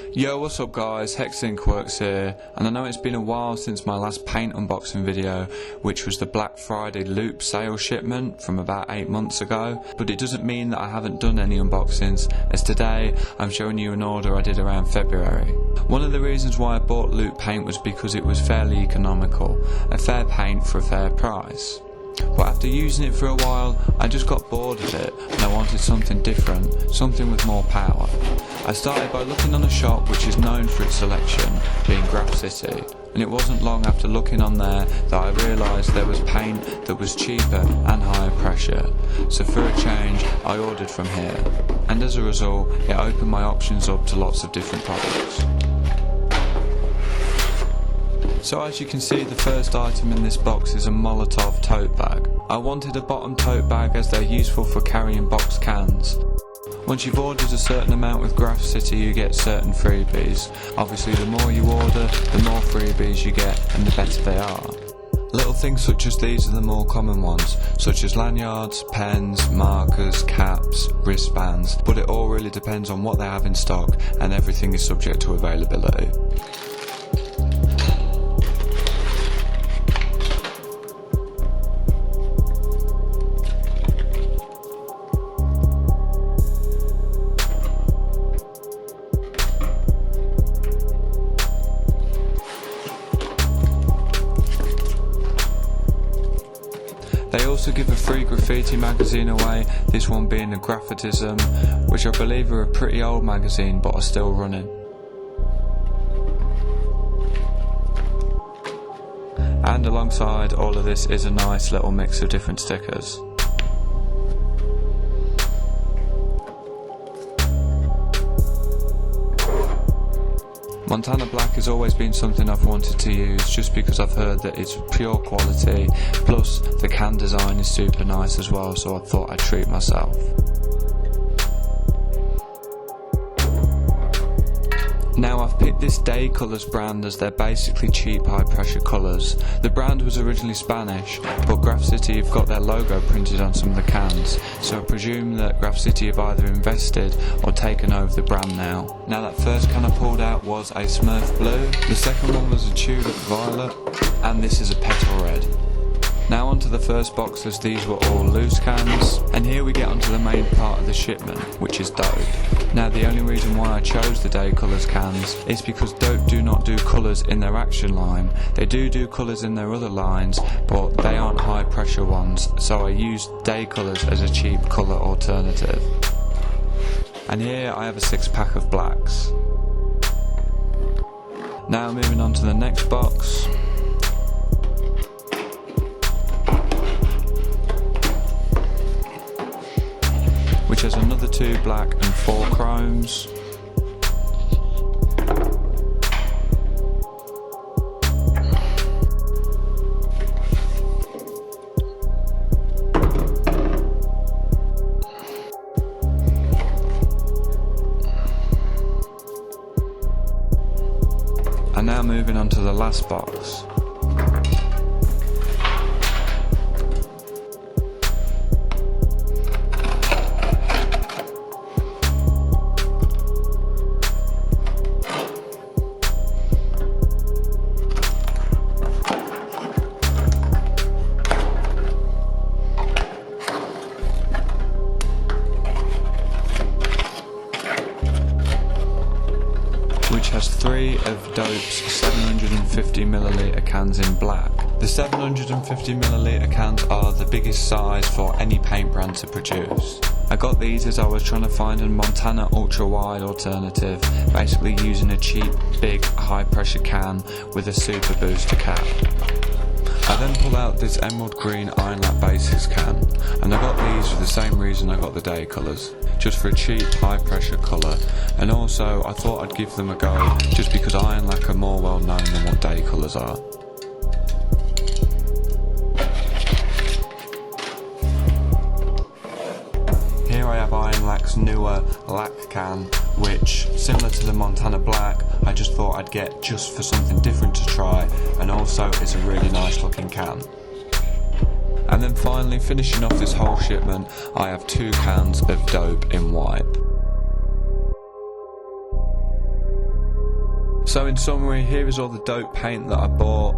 Yo, what's up guys, HexxInkworks here, and I know it's been a while since my last paint unboxing video, which was the Black Friday loop sale shipment from about 8 months ago, but it doesn't mean that I haven't done any unboxings, as today I'm showing you an order I did around February. One of the reasons why I bought loop paint was because it was fairly economical, a fair paint for a fair price. But after using it for a while, I just got bored of it and I wanted something different, something with more power. I started by looking on a shop which is known for its selection, being Graff-City, and it wasn't long after looking on there that I realised there was paint that was cheaper and higher pressure. So for a change, I ordered from here, and as a result, it opened my options up to lots of different products. So as you can see, the first item in this box is a Molotov tote bag. I wanted a bottom tote bag as they're useful for carrying box cans. Once you've ordered a certain amount with Graff-City, you get certain freebies. Obviously the more you order, the more freebies you get and the better they are. Little things such as these are the more common ones, such as lanyards, pens, markers, caps, wristbands, but it all really depends on what they have in stock and everything is subject to availability. They also give a free graffiti magazine away, this one being a Graffitism, which I believe are a pretty old magazine but are still running. And alongside all of this is a nice little mix of different stickers. Montana Black has always been something I've wanted to use just because I've heard that it's pure quality, plus the can design is super nice as well, so I thought I'd treat myself. Now I've picked this Day Colours brand as they're basically cheap high pressure colours. The brand was originally Spanish, but Graff-City have got their logo printed on some of the cans, so I presume that Graff-City have either invested or taken over the brand now. Now that first can I pulled out was a Smurf Blue, the second one was a Tulip Violet, and this is a Petal Red. Now onto the first box, as these were all loose cans, and here we get onto the main part of the shipment, which is Dope. Now the only reason why I chose the Day Colours cans is because Dope do not do colours in their Action line. They do colours in their other lines, but they aren't high pressure ones, so I used Day Colours as a cheap colour alternative. And here I have a 6-pack of blacks. Now moving on to the next box. Which has another 2 black and 4 chromes. And now moving on to the last box. Which has 3 of Dope's 750ml cans in black. The 750ml cans are the biggest size for any paint brand to produce. I got these as I was trying to find a Montana ultra wide alternative, basically using a cheap, big, high pressure can with a super booster cap. I then pulled out this emerald green Iron Lap Basics can, and I got these for the same reason I got the Day Colours, just for a cheap high pressure colour, and also I thought I'd give them a go just because Iron Lac are more well known than what Day Colours are. Here I have Iron Lac's newer Lac can, which, similar to the Montana Black, I just thought I'd get just for something different to try, and also it's a really nice looking can. And then finally, finishing off this whole shipment, I have 2 cans of Dope in white. So in summary, here is all the dope paint that I bought.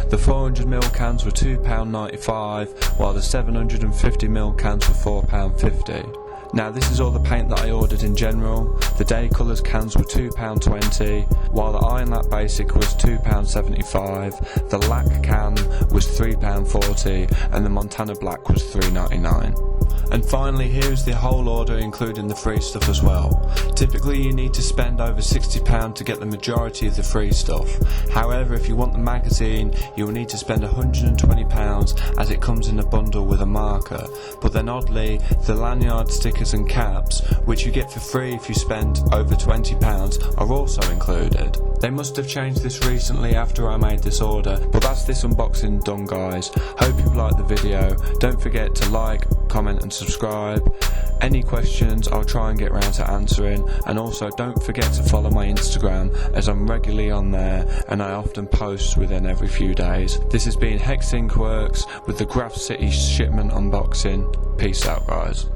The 400ml cans were £2.95, while the 750ml cans were £4.50. Now this is all the paint that I ordered in general. The Day Colours cans were £2.20, while the Iron Lap Basic was £2.75, the Lac can was £3.40, and the Montana Black was £3.99. And finally, here is the whole order including the free stuff as well. Typically you need to spend over £60 to get the majority of the free stuff. However, if you want the magazine, you will need to spend £120 as it comes in a bundle with a marker. But then oddly, the lanyard, stickers and caps, which you get for free if you spend over £20, are also included. They must have changed this recently after I made this order, but that's this unboxing done, guys. Hope you liked the video. Don't forget to like, comment and subscribe. Any questions I'll try and get round to answering, and also don't forget to follow my Instagram as I'm regularly on there and I often post within every few days. This has been HexxInkworks with the Graff-City shipment unboxing. Peace out, guys.